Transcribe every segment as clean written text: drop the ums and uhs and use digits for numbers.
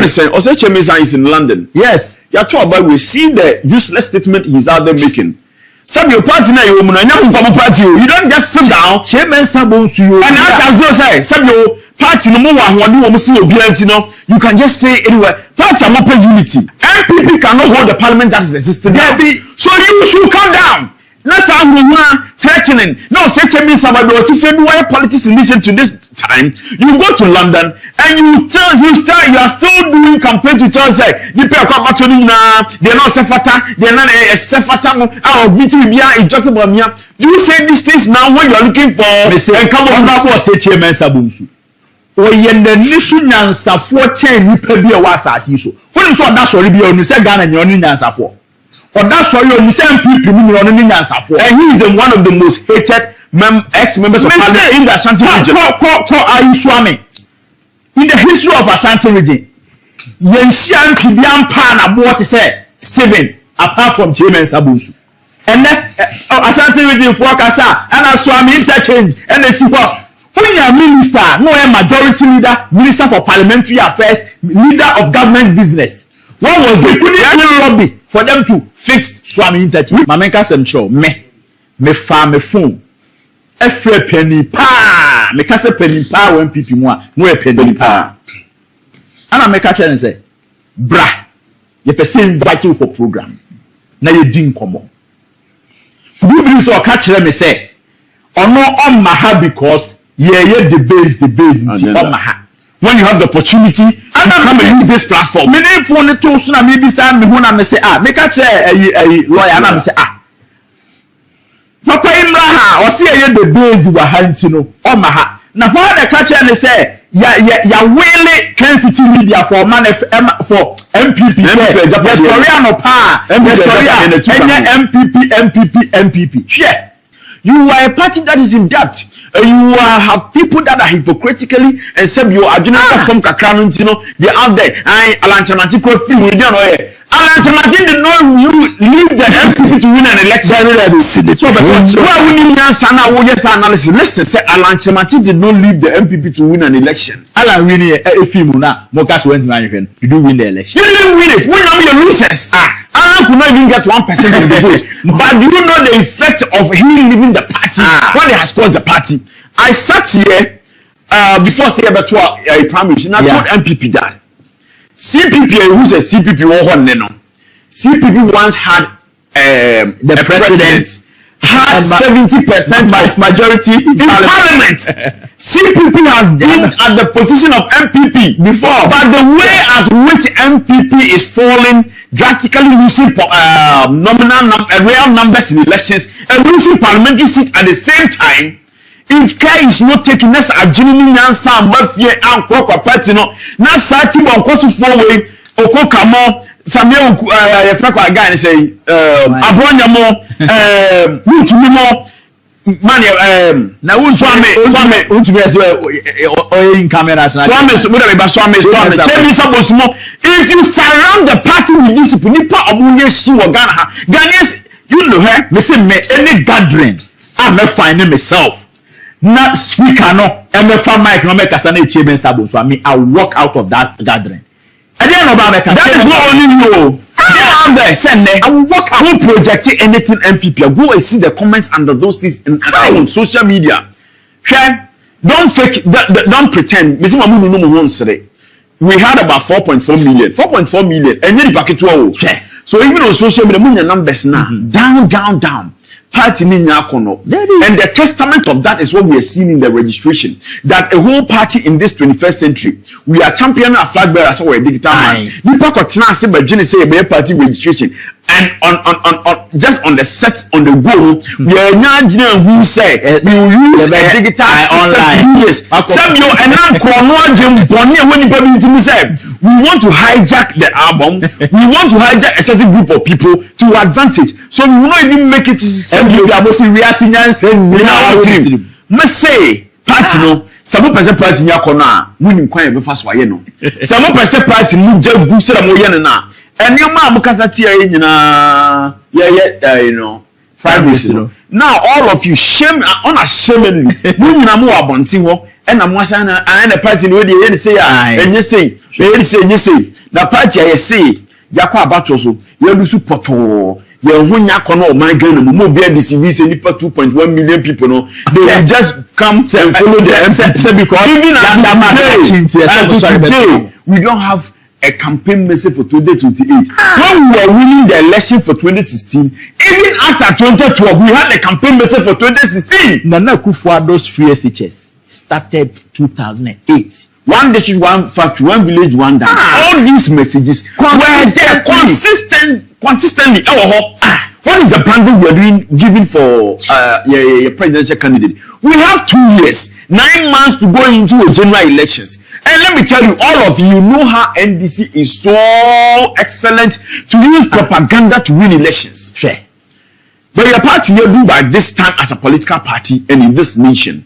say, also Kyei Mensah is in London. Yes. You are talking about, we see the useless statement he's out there making. Some your party now, you party. You don't just sit down. Kyei Mensah bonsu you. And as you say, some your party no more you can just say anywhere. Party are open unity. NPP cannot hold the parliament that is existing now. So you should come down. That's how we are threatening. No, say Kyei Mensah, but if why politics listen to this time, you go to London and you are still doing campaign to tell say the people come back to they're not sefata, they're not a sefata. Our meeting be a joke about me. Do you say these things now when you are looking for? And come on, now say Kyei Mensah bonsu. O yende nisu nyansafo chain nipa bi e wa asase so. Woni so da sori bi onu se Ghana nye onu nyansafo. Oda sori onu se NPP mu nye onu nyansafo. And he is one of the most hated ex-members of parliament in the Ashanti region. In the history of Ashanti region, Yensian Pibian Pan about to say Steven apart from Kyei Mensah bonsu. And then Ashanti region for Kasa and Aswami interchange and the super. When you are minister, no a majority leader, minister for parliamentary affairs, leader of government business. What was the lobby for them to fix Swami interchange? Mamenka Semcho, me phone. Every penny pa, me kase penny pa when people no a penny pa. And I make a challenge say, bra, you person invite you for program. Now you didn't come on. You believe so? Catch them say, or no on my because the base on my. When you have the opportunity to come and use this platform, me name for the tools na maybe say me who na me say make a chair a lawyer na me say Papa Imraha or see the base wa hantino on my ha. Now what the catcher and say ya really Kansas media for man for MPP yes sorry no pa MPP yeah. You are a party that is in debt. You have people that are hypocritically and say you are general from Kakranantino. They are out there. Alanchamati could feel we don't know. Alanchamati did not leave the MPP to win an election. So, why we need Sana Woyes analysis? Listen, say Alanchamati did not leave the MPP to win an election. Alan really a film now. Mokas went to American. You do win the election. You didn't win it. We know your losers. Alan could not even get 1% of the vote. But do you know the effect of him leaving the party? What it has caused the party? I sat here before saying about a prime minister. I told MPP that CPP, who's a CPP, CPP once had the president had 70% of majority in parliament. CPP has been at the position of MPP before, but the way at which MPP is falling, drastically losing real numbers in elections and losing parliamentary seats at the same time. If Kyei is not taking us a genuine answer, Mafia and Coca Patino, not Sati on Costa Forway, Okokamo, Samuel Franco again say, Abonyamo, Mutumo, now who's Swami, in cameras, Swami, if you surround the party with this Nipa Amuye Shiwa Ghana, Ghanaians, you know her, listen, any gathering, I'm not finding myself. Not speaker no MFA mic no make asana Kyei Mensah bonsu me I walk out of that gathering. And then about that is not only you. I'm there send I will walk out. Who projecting anything MPP? Go and see the comments under those things on social media. Don't fake don't pretend. We had about 4.4 million. 4.4 million and then the packet so even on social media numbers now down. Party and the testament of that is what we are seeing in the registration, that a whole party in this 21st century we are championing a flag bearers or a digital man. Party registration and on just on the set on the goal we are not who say we will use a digital online we want to hijack the album, we want to hijack a certain group of people to advantage, so we will not even make it must say party no some person party yakona winning kwan be fast waye no some person party mu jagu sera mo ye na and your mom kasa tia nyina you know 5 weeks no now all of you shame unashamedly mu nyina mo abonti ho and I'm and the party no dey say enye say They say you say the party I say yakwa abato so you lose poto you hunya kono my Ghana mo be DCV say nipa 2.1 million people no they will just come and follow the because even today we don't have a campaign message for 2028. When we were winning the election for 2016, even after 2012, we had a campaign message for 2016. Nana Akufo-Addo's free SHS started 2008. One district, one factory, one village, one dance. All these messages were there consistently. What is the branding we are doing, giving for your presidential candidate? We have 2 years, 9 months to go into a general elections. And let me tell you, all of you know how NDC is so excellent to use propaganda to win elections. Sure. But your party you do by this time as a political party and in this nation.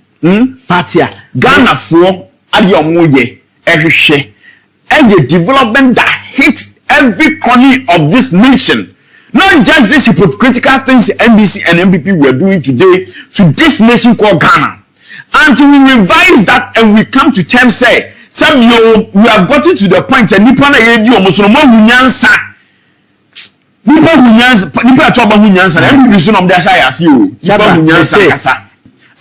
Party Ghana for Agyapong and the development that hits every corner of this nation. Not just these hypocritical things NDC and NPP were doing today to this nation called Ghana. Until we revise that and we come to terms, say, some you we have gotten to the point and Nipa na yedi almost no more hunyansa. Nipa talk about hunyansa. NPP so no dey say as you. Nipa hunyansa kasa.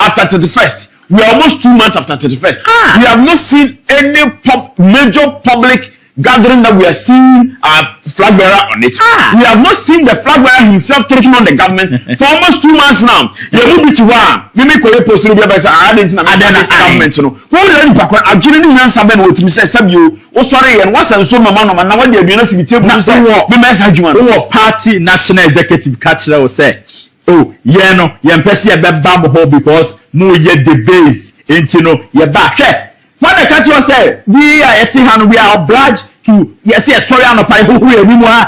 After 31st, we are almost 2 months after 31st. We have not seen any major public gathering that we are seeing a flag bearer on it. We have not seen the flag bearer himself taking on the government for almost 2 months now. You will be to one. You may call a post to be by I didn't know government. Who really back? I'm getting in Saben with me. Say, you. Oh, sorry. And what's so my man? Now, what do you see? The message you want. Party national executive catcher will say, oh, yeah, no, you're pressing a bad hole because no, yet the base ain't you know, you're back. When the country say we are obliged to yes story on who anymore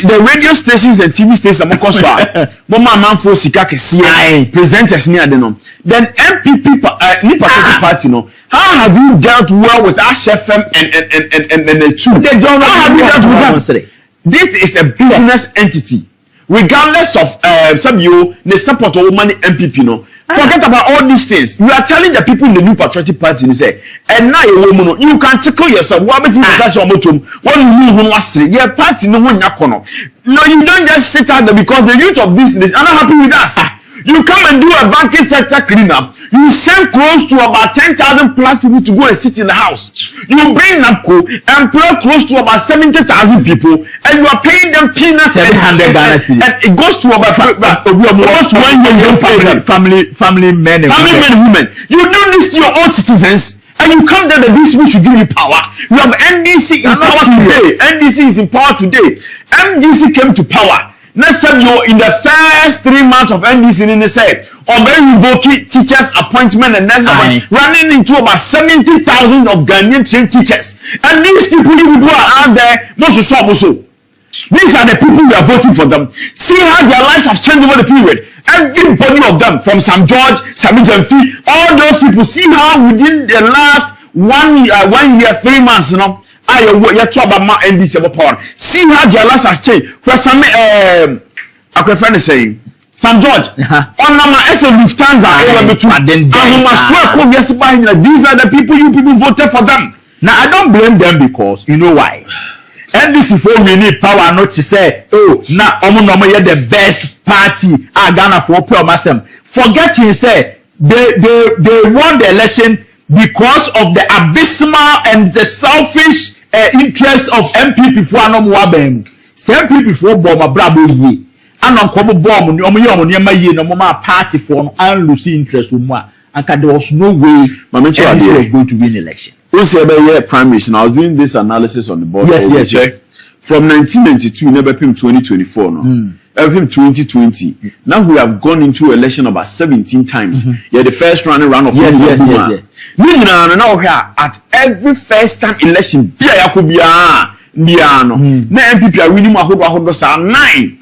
the radio stations and TV stations presenters near them. Then MPP party no. How have you dealt well with HFM and the two? How have you dealt with them? This is a business entity, regardless of some you the support of money MPP no. Forget about all these things. You are telling the people in the New Patriotic Party, and say, and now you can tickle yourself. What about you? When you move on, your party no one yakono. No, you don't just sit out there because the youth of this nation are not happy with us. You come and do a banking sector cleanup. You send close to about 10,000 plus people to go and sit in the house. You bring NAPCO, employ close to about 70,000 people, and you are paying them peanuts. 700 Ghana cedis. And it goes to about almost 1 million family men and women. You do this to your own citizens, and you come there that this we should give you power. You have NDC in power today. NDC is in power today. NDC came to power. Let's say you in the first 3 months of NDC in the say, or very revoking teachers' appointment and that's running into about 70,000 of Ghanaian trained teachers. And these people who are out there, these are the people who are voting for them. See how their lives have changed over the period. Everybody of them, from Sam George, Sami Jamfi, all those people, see how within the last 1 year, 3 months, you know, I talk about my NDC power. See how their lives has changed. Because some I can find saying Sam George on my Lufthansa these are the people you people voted for them. Now I don't blame them because you know why. NDC for we need power not to say oh now you're the best party Ghana for promise. Forgetting say they won the election because of the abysmal and the selfish interest of MPP for no more bem. Some MPP for bomb brabo ye. And on come bomb no party for and lose interest with more. And there was no way NDC was going to win election. We say about prime minister. I was doing this analysis on the board. Yes. From 1992, never came 2024 no. Every 2020. Now we have gone into election about 17 times. Yeah, the first round of yes. Now here at every first time election, na MPP are winning 9.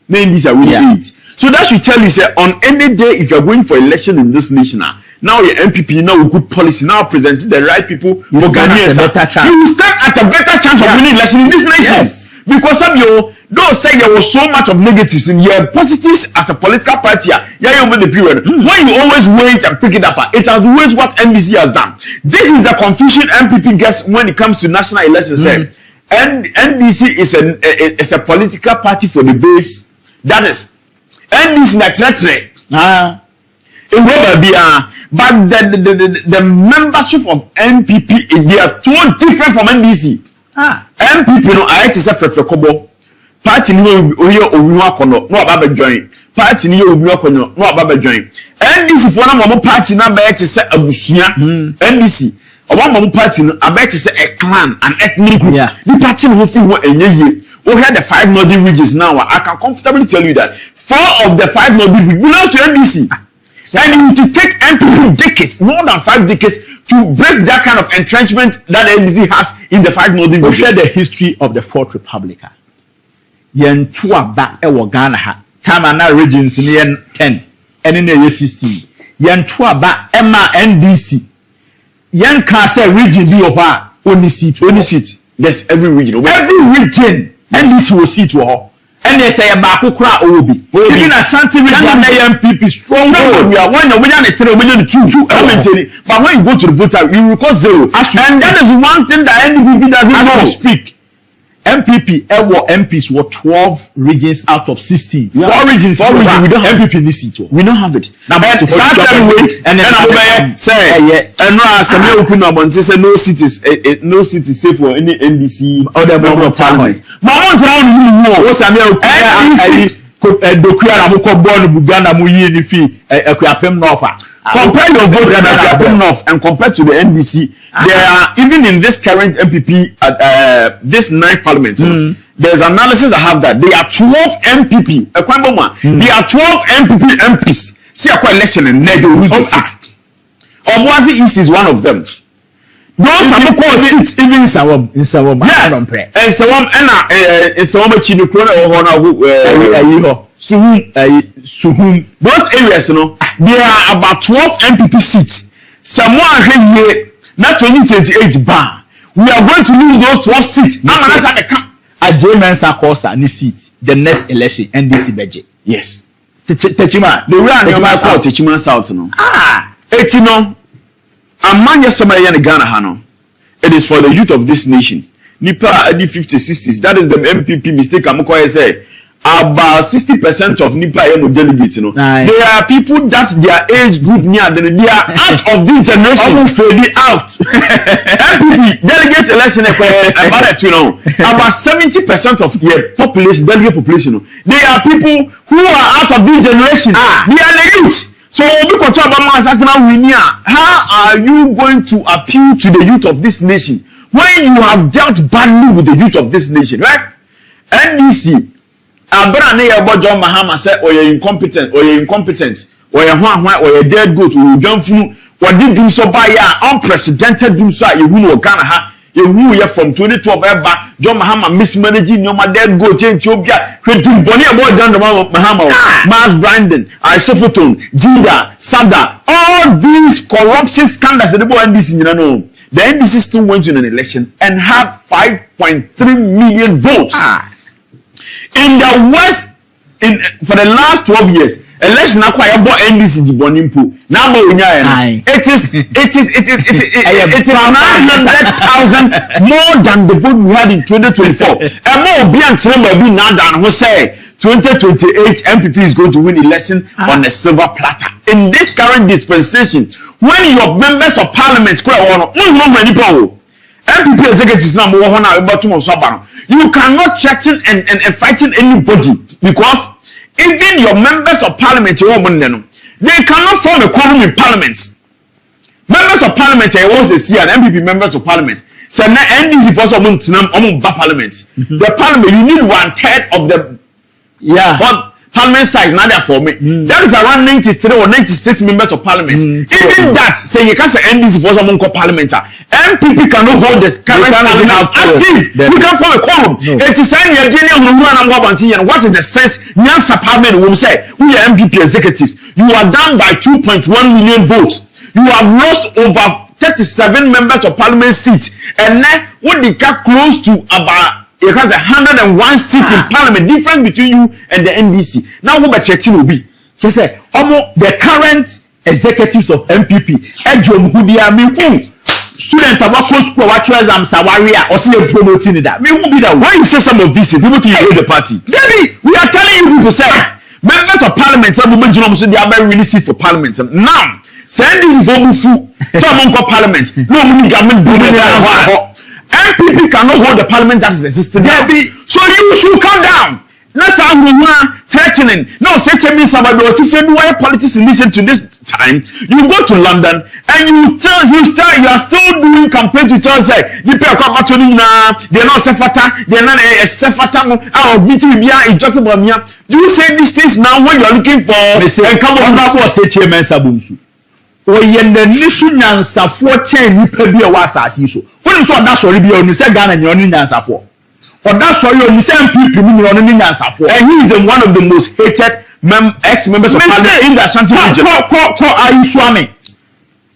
Then these are winning 8. So that should tell you, say, on any day, if you're going for election in this nation, now your MPP, now with good policy, now presenting the right people, you will stand at a better chance of winning election in this nation. Yes. Because of your Those say there was so much of negatives in here, positives as a political party. Yeah, over the period. When you always wait and pick it up, it has always what NDC has done. This is the confusion MPP gets when it comes to national elections. And NDC is a political party for the base. That is NDC na tretre. It will be but the membership of NPP they are too different from NDC. MPP no I to say Kobo. Party ni oye owiwa kono no aba join. Party ni owiwa kono no aba join. NDC for na mo party na ba to say abusua. NDC oba party no aba to say a clan, an ethnic group. The party no fit ho enye ye. We had the 5 northern regions now. I can comfortably tell you that 4 of the 5 northern regions belongs to NDC. And to take MPP decades, more than 5 decades, to break that kind of entrenchment that NDC has in the 5 northern regions. We share the history of the 4th Republic. Yen 2 back ewo Ghana ha. Time na regions in yen 10 and in the 16. Yen 2 back Emma NDC. Yen can say region be oha only seat. Yes, every region. Every region NDC will see to her. And they say about Kukra Obi. Even a Santi region MPP strong. We are one of the 2 but when you go to the voter, you will cause 0. And that is one thing that NPP doesn't know. Speak. MPP MPs were 12 regions out of 16. 4 regions. 4 regions. We don't have MPP in this seat. We don't have it. Now, but start that way, and then say, and now some open up and say no city safe for any NDC or the member of parliament. But one town what's a Dokuya Amuko born Buganda Muyi ni fi Ekwapem North. Compare your vote to Ekwapem North and compare to the NDC. There are even in this current MPP this 9th parliament. There's analysis I have that there are 12 MPP. There are 12 MPP MPs. See a election and they lose the seat. Obuasi East is one of them. Those are called seats even in Sawam. Yes. And Sawam and Sawam Chinukro or Suhum. Those areas, you know, there are about 12 MPP seats. Someone here, not 2028 bar. We are going to lose those 12 seats. Kyei Mensah calls any seat. The next election, NDC budget. Yes. Techima. The way I call Techima South, no. It's no. A man just somebody in Ghana, Hano. It is for the youth of this nation. Nipa at the 50s, 60s. That is the MPP mistake. I'm going to say about 60% of Nipa delegates. You know, there are people that their age group near. They are out of this generation. Almost fading out. MPP delegates election. About you know, about 70% of the population, delegate population. They are people who are out of this generation. They are the youth. So, how are you going to appeal to the youth of this nation when you have dealt badly with the youth of this nation, right? NDC, John Mahama said, or you're incompetent, or you're dead goat, or you don't fool. What did you so by unprecedented do so? You who Ghana, you from 2012 ever, John Mahama mismanaging your dead goat, Ethiopia, creating Bonnie about John Mahama, Mars Brandon, Isophoton, Jinda, Sada, all these corruption scandals that the NDC, you know. The NDC still went to an election and had 5.3 million votes. In the West, for the last 12 years, election acquired about NDC Jibonimpo. Now it is 900,000 more than the vote we had in 2024. And more beyond be now than who say 2028 MPP is going to win election on a silver platter. In this current dispensation, when your members of parliament MPP executives now you cannot threaten and fighting anybody because even your members of parliament they cannot form a quorum in parliament. Members of parliament was a CR and MPP members of parliament. So now NDC for parliament. The parliament you need 1/3 of the parliament size now there for me. That is around 93 or 96 members of parliament. Even that say you can say NDC for some parliament. MPP cannot hold this current parliament active. We can form a quorum. It is saying what is the sense? Nyansa parliament will say we are MPP executives. You are down by 2.1 million votes. You have lost over 37 members of parliament seats, and then what they got close to about it has 101 seat in parliament, different between you and the NDC. Now what about will be? Just say, the current executives of NPP, student about school what exams are warrior or see promoting that. Me won't be that. Why you say some of these people to you the party? Baby, we are telling you people say members of parliament say they are very really seat for parliament. Now, send this vote for someone called parliament. No money government NPP cannot hold the parliament that is existing. Baby, so you should come down. That's how we are threatening. No, say to me, somebody, if you why politics listen to this time, you go to London and you are still doing campaign to tell say the people come back to they're not sefata, they're not a sefata. Our meeting be a joke about me. Do you say these things now when you're looking for? And come on, now say Kyei Mensah bumsu. O yende nisu nyansafo chain nipa bi e wa asase so. Woni so da sori bi onu se Ghana nyi onu nyansafo. Oda sori onu se MPP mu nyi onu nyansafo. And he is one of the most hated ex-members of parliament in the Ashanti region.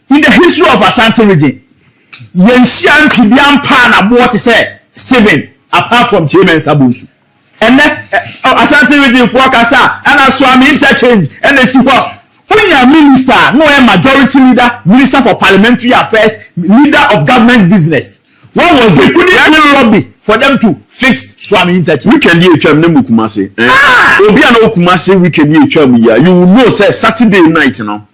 In the history of Ashanti region, Yensian Kibian Pan about to say 7 apart from Kyei Mensah bumsu. And then Ashanti region for Kasa and Aswami interchange and the super. When you are minister, no a majority leader, minister for parliamentary affairs, leader of government business. What was the lobby for them to fix Swami interchange? We can hear Kyei Mensah Kumasi. Obi an Kumasi we can hear Kyei Mensah. You will know say Saturday night now.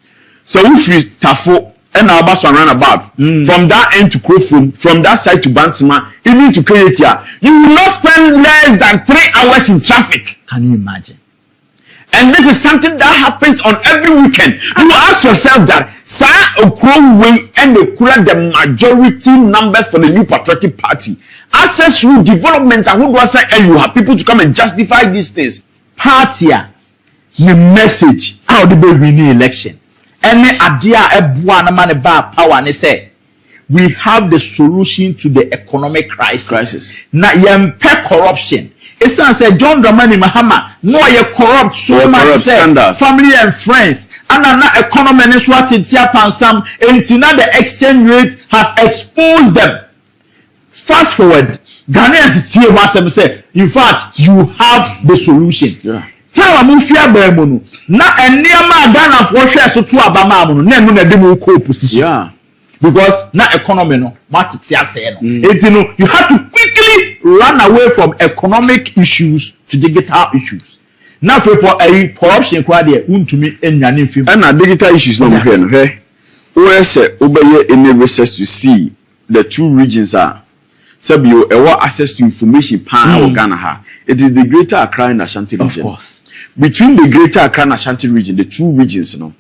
So if we Tafo and our bus run about from that end to Krofum, from that side to Bantima, even to Keyetia, you will not spend less than 3 hours in traffic. Can you imagine? And this is something that happens on every weekend. You will ask yourself that Sir Okromwe and the majority numbers for the New Patriotic Party. Access through development and who do I say and you have people to come and justify these things. Party the message how the boy win the election. Any idea a man about power and they say we have the solution to the economic crisis. Now you corruption. It's not say John Dramani Mahama no you corrupt so much say family and friends and now economy is what it's some until now the exchange rate has exposed them. Fast forward, Ghanaians say in fact you have the solution. How am fear bemono na eniama Ghana for share so to abama no na no na dem ko position. Yeah. Because na economy no matitia say no. You have to quickly run away from economic issues to digital issues. Now for a corruption kwa there untumi enyane fim. And na digital issues no here no he. O say obeye any research to see the two regions are sabio ewa access to information pan Ghana ha. It is the Greater Accra and Ashanti region. Of course. Between the Greater Accra and Ashanti region, the two regions, you know,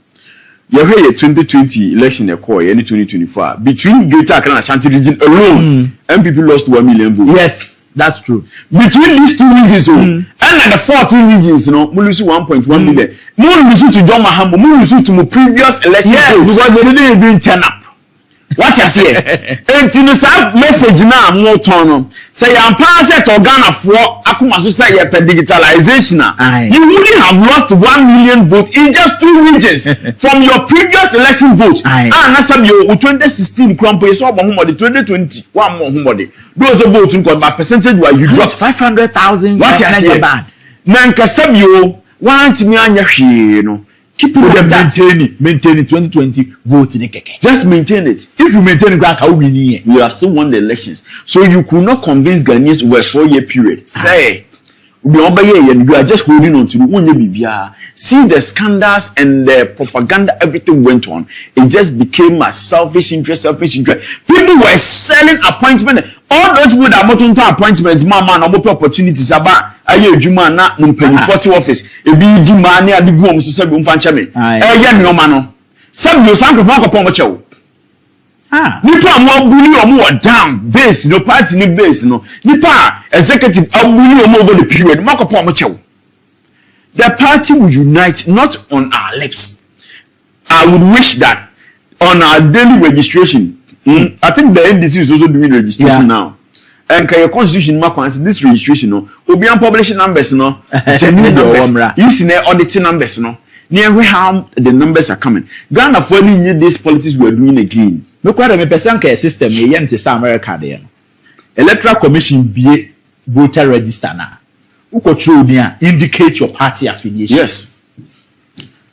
you hear 2020 election, any 2024. Between Greater Accra and Ashanti region alone, MPP lost 1 million votes. Yes, that's true. Between these two regions, and the 14 regions, you know, we lose 1.1 million. More lose to John Mahama, more lose to my previous election. Yes, because they didn't even turn up. What you say? And in the message now, more turn say I'm passing to Ghana for Akuma to say digitalization. You wouldn't have lost 1 million votes in just 2 regions from your previous election vote. And that's your 2016 crumple is over the 2020 one more homebody. Those are voting by percentage where you dropped 500,000. What you say? Nanka Sabio want me on your you know. Keep it maintain 2020 vote in the keke. Just maintain it. If you maintain it, you have still won the elections. So you could not convince Ghanaians over a 4-year period. Say, you are just holding on to the see the scandals and the propaganda, everything went on. It just became a selfish interest. People were selling appointments. All those people that want to appointments, man, opportunities about aye juma na mpani 40 office e bi di ma ne ade gu om so sabi umfa ncha me ye nneoma no sabi o sanko fa ko pon mo chewo nipa mo abuli o mo down base no party ni base no nipa executive abuli o mo over the period mo ko pon mo chewo. The party will unite not on our lips. I would wish that on our daily registration. I think the NDC is also doing registration now. And your constitution this registration no obi an publishing numbers no genuine numbers you see the auditing numbers no near how the numbers are coming. Ghana for any this politics we are doing again. No kwara me person ka system e yen te America there. Electoral Commission bie voter register na uko true dia indicate your party affiliation. Yes.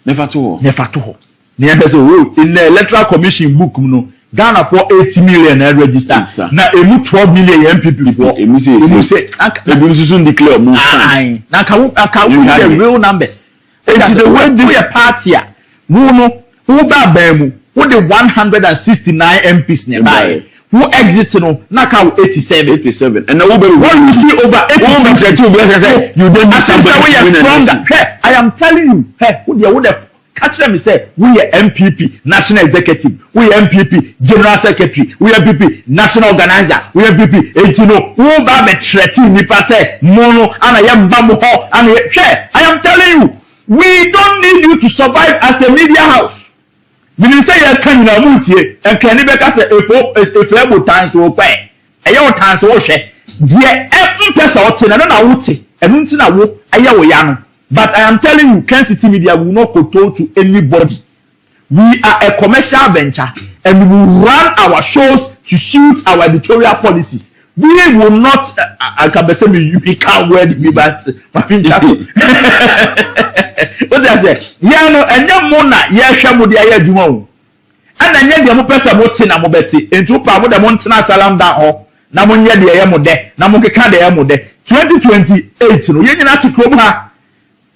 Never to ho. Never so in the electoral commission book no Ghana for 80 million register. Na emu 12 million MPP for. Emu say emu soon declare mo. Na ka the real numbers. It's the way this party who ba mu who the 169 MPs nearby. Who exit no na ka 87 and now what you see over 80 you don't need somebody stronger. I am telling you, who the catch them say we are MPP national executive, we are MPP general secretary, we are MPP national organizer, we are MPP etino who ba be threaten nipa say mono and I am bamu ho and I am telling you, we don't need you to survive as a media house. We say you can na mutie and can be ka say if able times to pay e your times wo hwe de person o te na wote enu nti na wo aye wo ya no. But I am telling you, Kansas City Media will not control to anybody. We are a commercial venture and we will run our shows to suit our editorial policies. We will not, I can say you can't word me, but what did I say? Yeah, no, and your mona, yeah, Shamudi, I do. And then the person what's in a mobeti, and to power the Montana Salam down, Namonia de Yamode, Namoka de Yamode, 2028, no, you're not to Kroma.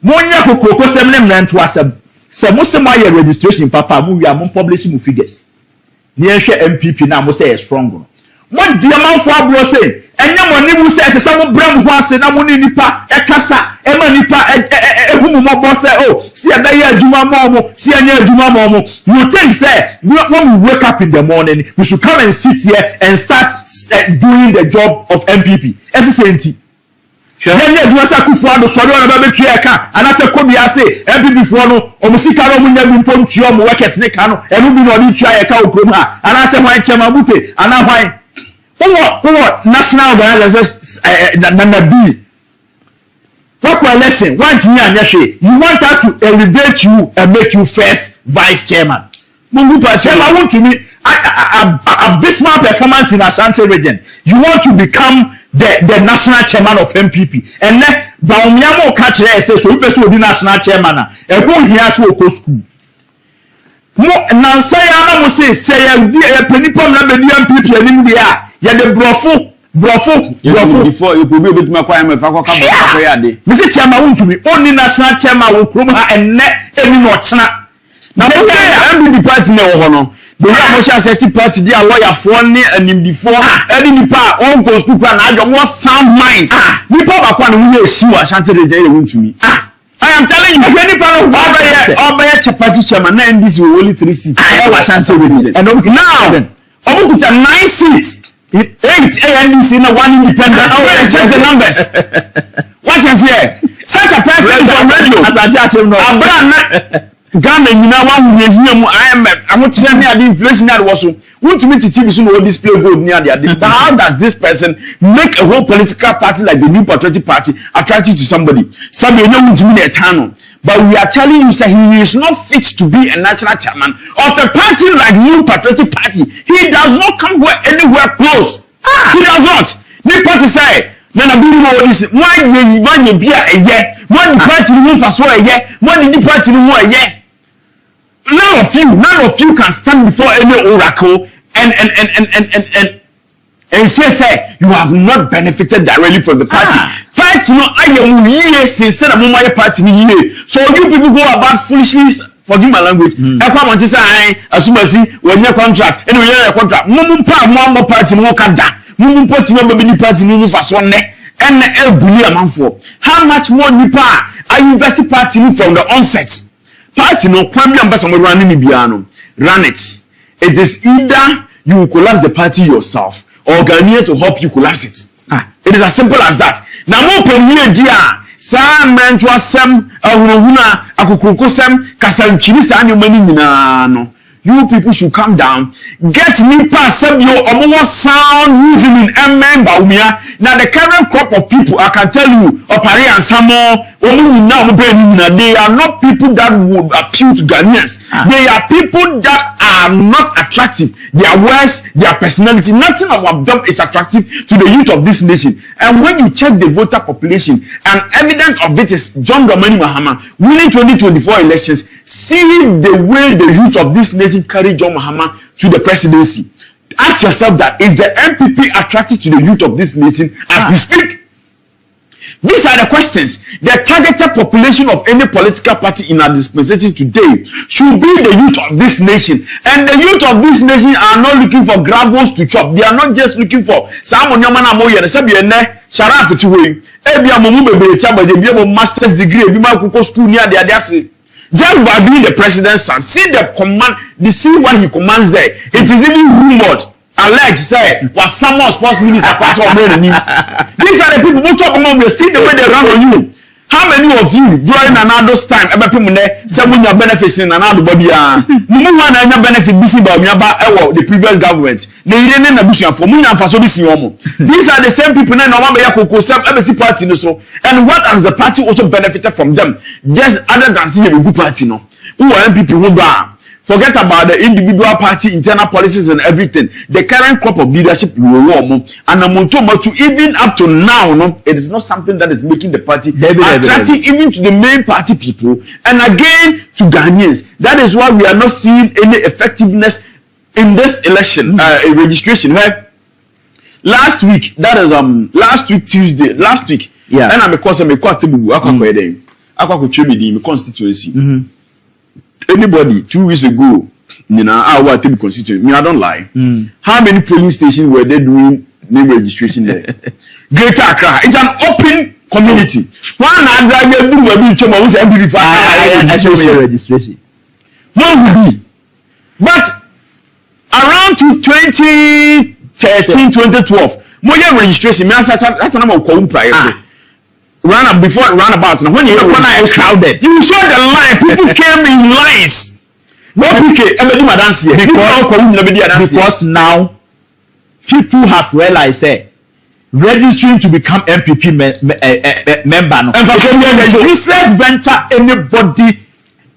Monya kokoko semnem na nto asem se mo se my registration papa mo wi am publish mo figures ne ehwe MPP na mo say strong no mo dia manfo abro say enya mo ni mu say se mo bram ho ase na mo ni nipa e kasa e ma nipa ehumu mo bo say oh see e be ya adwuma mo see anya adwuma mo you think say when we wake up in the morning we should come and sit here and start doing the job of MPP SSNT. Yenye adwuma sa kufu ado sori ona ba betu e ka anase kobi ase MPP fo no omusika ro munya bi mpom tuo mo workers ne ka no enu bi no odi tua e ka okrom ha anase hwan chema bute ana hwan wo national organizers na bi for election want me anya hwe you want us to elevate you and make you first vice chairman mungu pa chairman want to me abysmal performance in Ashanti region you want to become the national chairman of MPP and then Baumiamo catch there say so you person be national chairman na e go here so go school mo na say na mo say e penipom na be MPP anim dia ya de brofo before you could be bit my kwai me fa kwa ka ya de me say chairman won to be only national chairman wo krom ha enne eni no chena na mo say MPP party na wo ho no the way I say party dia lawyer for ni anim before any nipa on go school na adwo mo sound mind nipa ba kwa na wo esi wa Ashanti region e won to me I am telling you any nipa no obeye chapati chairman na NDC only 3 seats e wa Ashanti region and now obukuta 9 seats 8 NDC na 1 independent check the numbers what is here such a person is on radio as I tell you no Ghana nyina wa huhia mu IMF amokyere ne ade inflation that was so want to meet TV so no display gold near the how does this person make a whole political party like the New Patriotic Party attractive to somebody sabe enye want to me the eternal but we are telling you say he is not fit to be a national chairman of a party like New Patriotic Party. He does not come anywhere close. He does not. The party say na be no this why you be a when the party move for so a when the party move a none of you can stand before any oracle and say you have not benefited directly from the party. Party no aye since na mo my party ni ye. So you people go about foolishly, forgive my language. E kwa want say asumasi when your contract and your contract mo party mo kada mo party mo be ni party mo fa so ne and e buli amanfo. How much more nipa are you investing party from the onset? Party no kwame ambassador mo run ni bia no run it. It is either you collapse the party yourself or Ghanaians to help you collapse it. It is as simple as that. Now more penye dia sa mentua sem awuhuna akokoko sem kasanchiri sa anyomani nyina no you people should come down, get nipa sebio omo sound reasoning and member umia. Now the current crop of people, I can tell you, Opari and Samo, they are not people that would appeal to Ghanaians. They are people that are not attractive. Their words, their personality, nothing about them is attractive to the youth of this nation. And when you check the voter population, and evidence of it is John Dramani Mahama winning 2024 elections, see the way the youth of this nation carry John Mahama to the presidency. Ask yourself that, is the NPP attracted to the youth of this nation as we speak? These are the questions. The targeted population of any political party in our dispensation today should be the youth of this nation. And the youth of this nation are not looking for gravels to chop. They are not just looking for master's degree, school near the just by being the president's son. See the command, see what he commands there. It is even rumored. Alex said, was someone sports minister pastor These are the people who talk about you. See the way they run on you. How many of you during another's time ever people say when you're benefiting another body? No one has benefit busy by the previous government. They didn't have for money and for so busy. These are the same people now. Party and what has the party also benefited from them? Just other than seeing a good party, no. Who are people who are? Forget about the individual party internal policies and everything. The current crop of leadership will warm and to even up to now, no, it is not something that is making the party attractive even to the main party people and again to Ghanaians. That is why we are not seeing any effectiveness in this election registration. Right? Last week, that is last week Tuesday, yeah. And I'm because I'm a constituency. Anybody 2 weeks ago, I constituent. Me, I don't lie. How many polling stations were they doing name registration there? Greater Accra. It's an open community. One registration. What would be? But around 2013, 2012, more registration. Me, that's a number of prior. Before roundabout, when you were crowded, you saw the line. People came in lines. Because now people have realized registering to become NPP member. And research venture anybody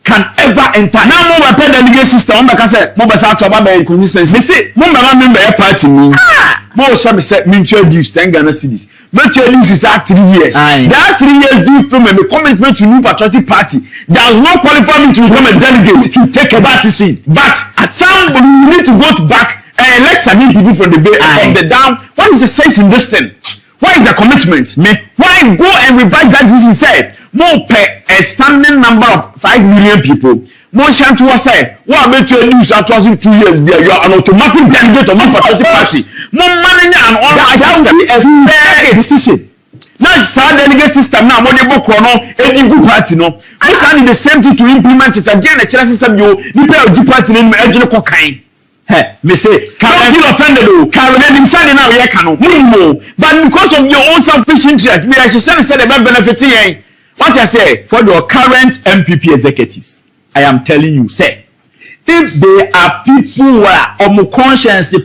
can ever enter. Now more by delegate system. Because I said, more by consistency. They say, more by member party me. More shall be said, mutual dues, 10 Ghana cedis. Mutual dues is at 3 years. That 3 years due to me commitment to new patriotic party does not qualify me to become a delegate to take a decision. But somebody need to go back and elect some people from the from the down. What is the sense in this thing? What is the commitment? Why go and revise that decision? Say more per a standing number of 5 million people. More chance to say, what about your news after 2 years? You are an automatic delegate of one patriotic party. More money and all that will be a fair decision. Now it's our delegate system now. What they book on any good party no. We need the same thing to implement it again. The chance system you pay a good party name and cocaine. Hey, me say, can't feel offended though. Can't inside now you cannot more. But because of your own selfish interest, we actually said about benefiting. What I say for your current MPP executives, I am telling you, say. If there are people who are on conscience, say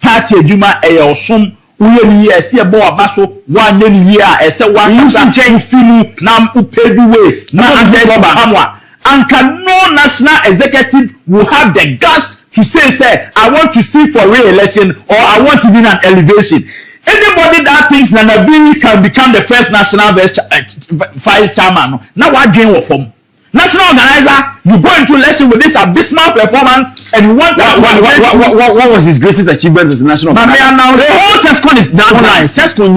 party Juma Ayosum, we see a boy basso 1 year, as a one change nam upedue, now and can no national executive will have the guts to say, I want to seek for re-election or I want to be an elevation. Anybody that thinks Nanabi can become the first national vice chairman, now what gain of form? National organizer, you go into election with this abysmal performance and you want what was his greatest achievement as a national organizer? The whole Tescon is down line. Tescon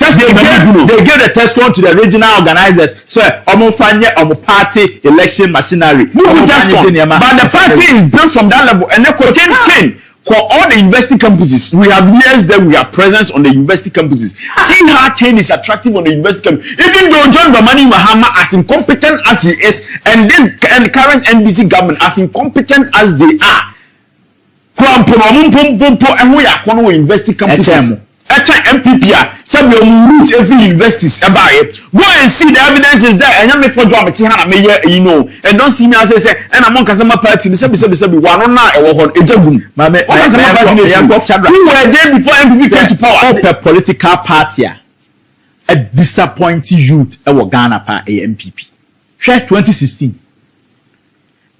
they gave the Tescon to the regional organizers. So party election machinery. But the party is built from that level and they contain for all the university campuses. We have years that we have presence on the university campuses. See how Ken is attractive on the university campus. Even though John Dramani Mahama, as incompetent as he is, and this and the current NDC government as incompetent as they are, and we are university campuses. MPP say we root every universities about it. Go and see the evidence is there. And you for job and don't see me as say and among customer party say one na e wo ho ejagum. Who were there before MPP came to power? A political party a disappointing youth e wo Ghana pa MPP. Share 2016.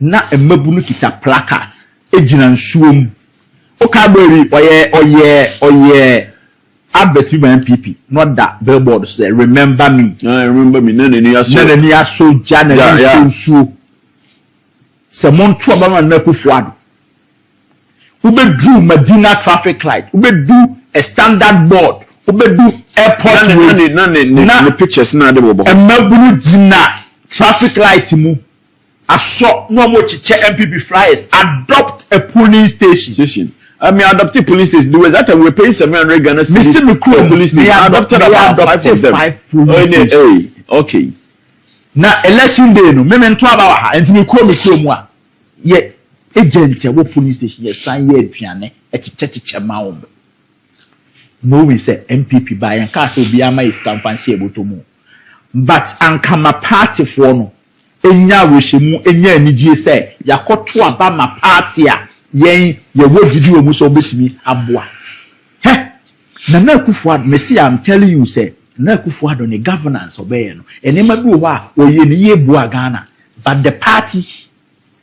Na emabunu kita placards ejina nsuom. Okabori oye Albert MPP, not that billboard say remember me. Remember me. Nene so jana so. Se montu abama na Kufuado. Ube do Medina traffic light. Ube do a standard board. Ube do airport way. The pictures na de bobo. Emabunu dina traffic light mu. Aso no mo chiche MPP flyers adopt a polling station. I mean, adopted police station. That time we pay 700 Ghana cedis. Mr. McCrow police station. Adopted about 5 police stations. Okay. Now election day no. Me to about and me McCrow mo. Ye agent ya wo police station. Ye sign ye aduane. Echiche ma wo. No we say MPP buy and ka say obi ama is campaign share boto mu. But ankama party for no. Enya wehemu enya anigye say yakoto aba ma party a yen ye wogidi omu so betimi aboa he na Kufuado mesi I'm telling you say na Kufuado ne governance obey no enema bi wo a oye ne ye bua Ghana but the party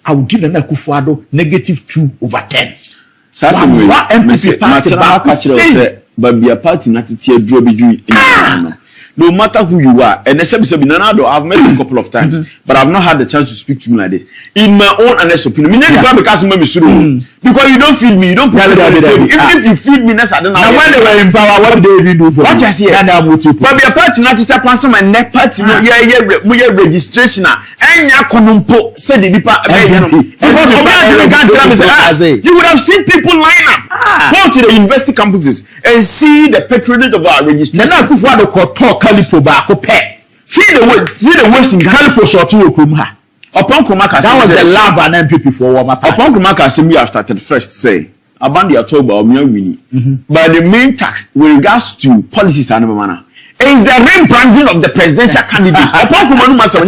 I will give na Kufuado -2/10 sasa we MPP party ba ka kire but be a party na tete aduro bedwi no matter who you are, and I've met him a couple of times, but I've not had the chance to speak to him like this. In my own honest opinion, because you don't feed me, you don't put me on the table. Even if you feed me, that's when they were in power, what did they even do for what I see? But be a party not to start passing my neck party, yeah, registration, and ya konumpo said the you would have seen people line up, go to the university campuses and see the patronage of our registration. Calipo baako pɛ. See the worst in Calipo short to okrum ha. Upon Kumaka, that was the love and MPP for Wama. Upon Kumaka, we have started first say about the October of winning. But the main tax with regards to policies and manner is the rebranding of the presidential candidate. Upon Kumaka,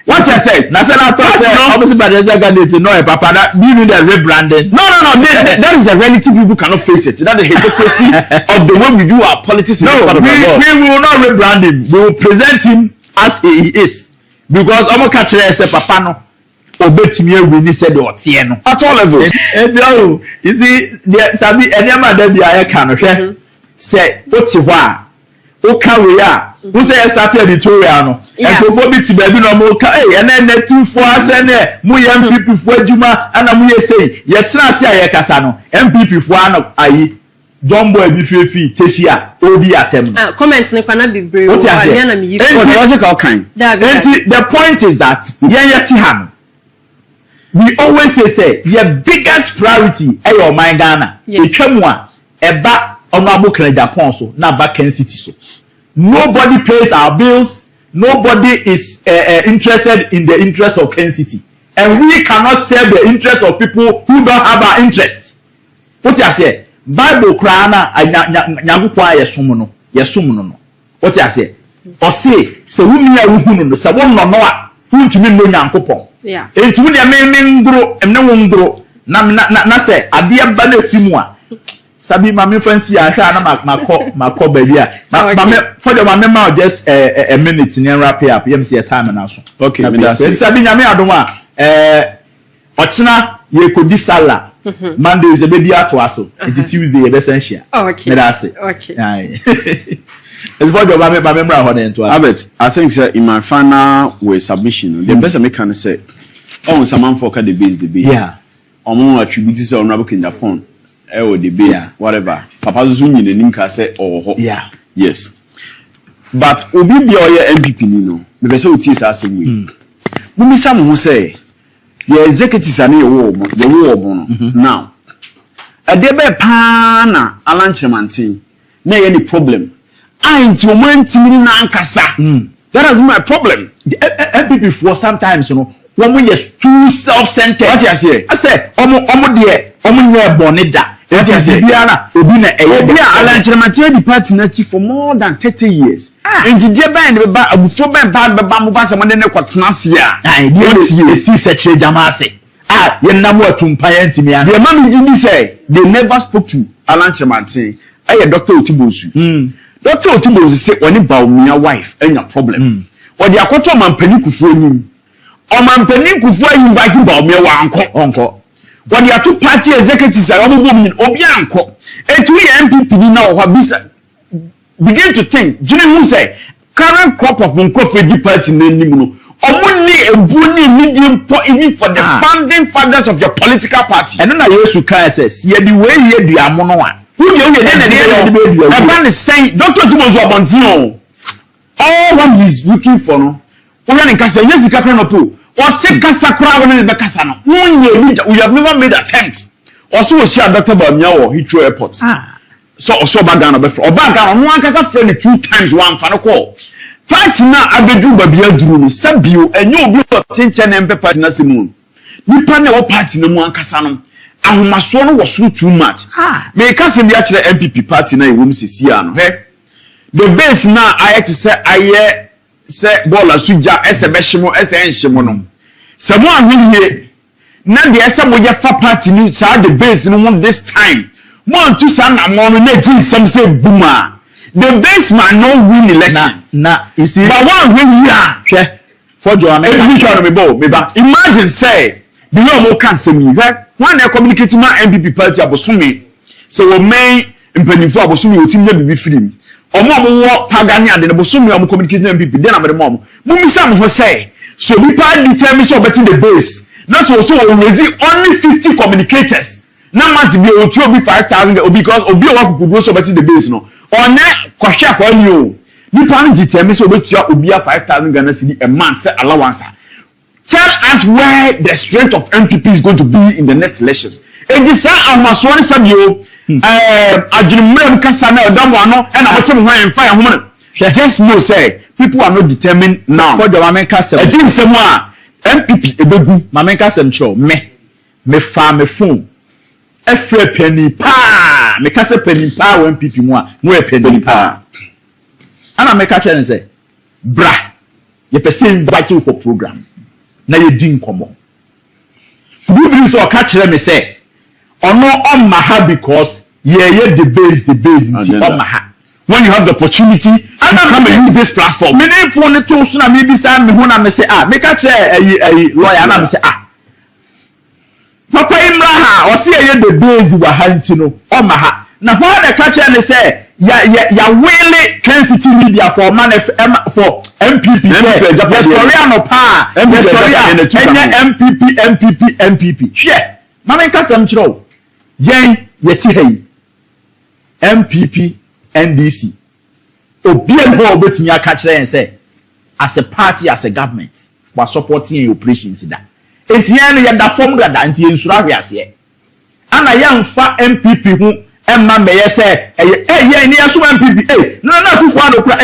what I said, National obviously, but there's a candidate no papa that you need the rebranding. No. That is a reality people cannot face it. That the hypocrisy of the way we do our politics. No, we will not rebrand him. We will present him as he is. Because Omo Kachere say papa no obetimi win said otie no. At all levels. You see, there sabi anyama dem dey aya no hwe. Say oti ho a o ka we a who say started editorial no and before be baby no mo ka and then 24 asene mu MPP fo adwuma ana mu ye say ye tena se aye kasa no MPP fo ano ayi Jumbo ebi fefi tesia obi atem no comments ne kwana bibre o wa na me yi the point is that yeti han we always say your biggest priority e your mind Ghana etwam a eba ono abokran Japan so na ba Ken City so. Nobody pays our bills. Nobody is interested in the interest of Ken City. And we cannot serve the interest of people who don't have our interest. What you say? Bible krana nyagukwa yesum no. What you say? Or say wumi awuhunu no se won no a huntumi no nyankopon. Yeah. Entumi de me ngro emne won ngro na se ade ba na fimu a sabi mama fancy ahwa na makọ baby a mama for the mama just a minute in wrap up yem see time na so okay sabi nyame adom a ochina ye kodi sala Monday is a baby ato aso it Tuesday ye essential okay that's it okay it's for the mama ho na into Albert I think sir in my final way submission the best I can say on some for the base yeah omo attribute say honorable King Japan the base, whatever. Papa Zuni the Ninka say oh yeah. Yes. But Obi be your MPP no. Me say uti sa asem we. Mumi sam who say your executives are your war no. Now. Adebe pa na alanchemante na any problem. Ain't you man timi na ankasa. That is my problem. The MPP for sometimes you know one is too self-centered. What you say? I say omo de omo nye bonida It is Biana, Obina, Alan Chemate party nachi for more than 30 years. And the dear band before bad Bambas and then Quatnasia. I didn't see such a Jamase. You're not working to me. The mammy Jimmy say they never spoke to Alan Chemate. I a Dr. Otibosu. Dr. Otibosu said when about your wife and your problem. Or the Akoto man Peniku for him. Or man Peniku for inviting about me uncle. When the two party executives are all women, Obianco, and to MPP now have begin to think. Jimmy who say current crop of Munkofe party name. Only a bunny medium even for the founding fathers of your political party. And then I used to cry says, yeah, the way you do your mono. Who do you then is saying, Dr. Tumozo Abontino, all what he's looking for, no, Oyan and Casa, yes, the Capranopo, or say Casa Crown in the Casano. We have never made attempt. Also, we share Dr. Bamia or Heathrow Airport. So, Bagana, or Bagana, one Casa friend 2 times 1 for call. Party na abedu babia duru ni sabio enye obi otenche na mpe party na semu nipa na o party na mu ankasa no ahomaso no was too much me ka se bia kire NPP party na ewom sesia no he the base na ayete se ball asuja esebe himo enhimo no se mo ahwiye na de ese mo je fa party ni sa the base no this time mo antu sa na mo no na jinsem se buma. The base man no win election. You see. But one win here. For Joanna, imagine say the no more cancel me. One they communicate my NPP party abosumi. So we may impenifo abosumi o team na bibi film. Omo wo pagani ade na abosumi o communicate na NPP then am mom. Mummy Sam ho say so people determine so betting the base. Not so we raise only 50 communicators. Now must be o 5,000 because obi o wa kukudo so betting the base no. On kwahia kwa nyo nipa no determine so betua obia 5,000 Ghana cedi a month say allowance. Tell us where the strength of NPP is going to be in the next elections. And this amaso ni sabio ajinumrem kasa na odamo ano e na botem hwan fire homo. Just know say people are not determined now. For the Mamenka sem. Ejin semu a NPP ebegu Mamenka sem cho me fa me phone. Efre penny pa me kase penny pa when people mo e penny pa ana me ka chere say bra ye person invite you for program na ye din komo kubi so ka chere me say ono on maha because ye the base nti on maha when you have the opportunity and come and use this platform me dey phone to so na me bi say me ho na me say me ka chere lawyer na me say Papa Imraha, or see the base were hunting on Maha. Now, what the catcher and say, ya really City Media for man for MPP, Nestoriano Pa, MPP. Yeah, Mamma Sam Tro, Yen Yeti MPP, NDC. Obian ho bet me a catcher and say, as a party, as a government, was supporting operations in that. Etienne ya da formula da anti ensura hwiase ana ya mfa MPP hu emma meye se ye ni aso MPP no kufu ado kra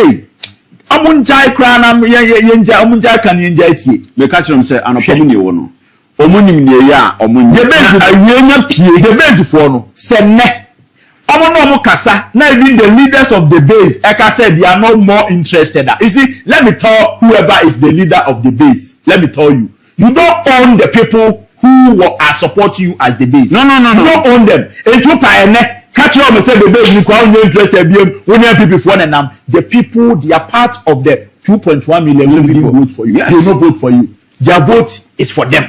omunjai kra na ye nja omunjai kan ye nja tie me ka kire say anopomu ne wo no omunim ne ya omunja awienya pie the base for no se ne omo no mo kasa na even the leaders of the base eka said they are not more interested. You see, let me tell whoever is the leader of the base, let me tell you, you don't own the people who are supporting you as the base. No. You don't own them. And you catch up and say the base you can't interested people for them. The people, they are part of the 2.1 million people vote for you. Yes. They will not vote for you. Their vote is for them.